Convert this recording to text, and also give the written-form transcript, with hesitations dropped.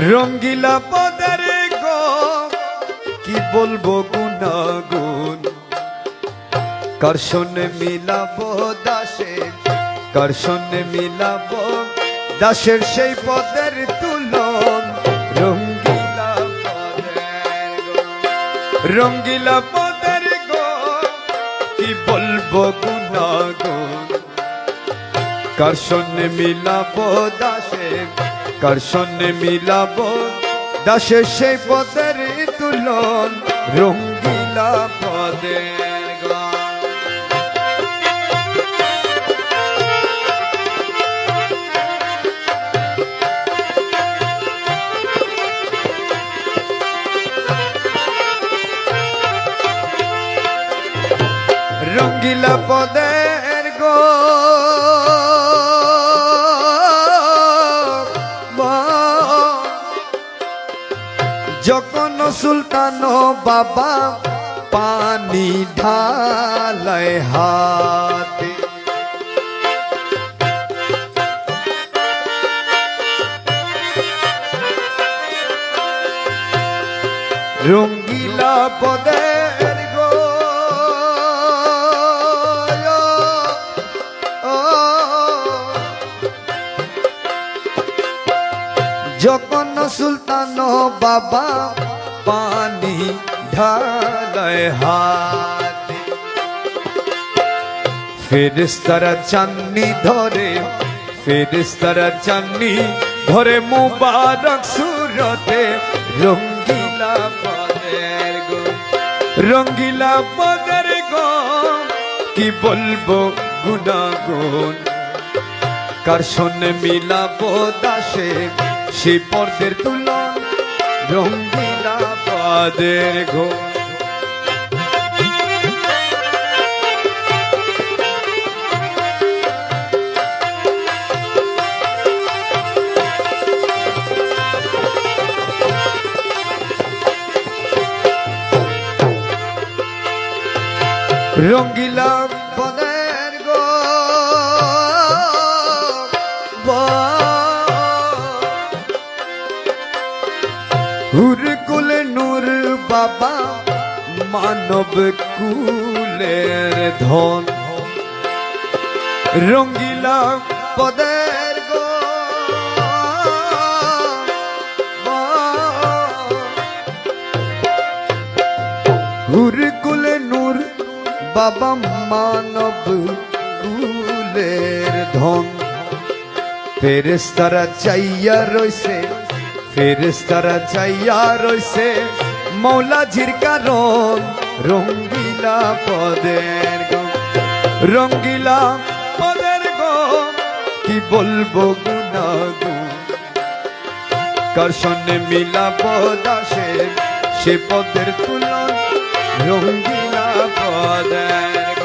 রঙ্গিলা পদের গো কি বলবো গুণাগুণ কার সঙ্গে মিলাবো দাসের কার সঙ্গে মিলাবো দাসের সেই পদের তুলন রঙ্গিলা পদের গো রঙ্গিলা পদের গো কি বলবো গুণাগুণ কার সঙ্গে মিলাবো দাসের কার সঙ্গে মিলাবো দাসের সেই পদের তুলন রঙ্গিলা পদের গান রঙ্গিলা পদের গো যখন সুলতান বাবা পানি ঢালায় হাতে রঙ্গিলা পদের গো যখন সুলতান বাবা পানি ঢালায় হাতে ফেরেশতারা চান্নি ধরে ফেরেশতারা চান্নি ধরে মুবারক সুরতে রঙ্গিলা পদের গো রঙ্গিলা পদের গো কি বলবো গুণাগুণ কার সঙ্গে মিলাবো দাসে সেই পদের তুলন রঙ্গিলা পদের গো রঙ্গিলা পদের গো হুর কুলে নূর বাবা মানব কুলের ধন রঙ্গিলা পদের গো হুর কুলে নূর বাবা মানব কুলের ধন ফেরেশতারা চাইয়া রইছে ফেরেশতারা চাইয়া রইছে মৌলাজির কারণ রঙ্গিলা পদের গো রঙ্গিলা পদের গো কি বলবো গুণাগুণ কার সঙ্গে মিলাবো দাসের সে পদের তুলন রঙ্গিলা পদের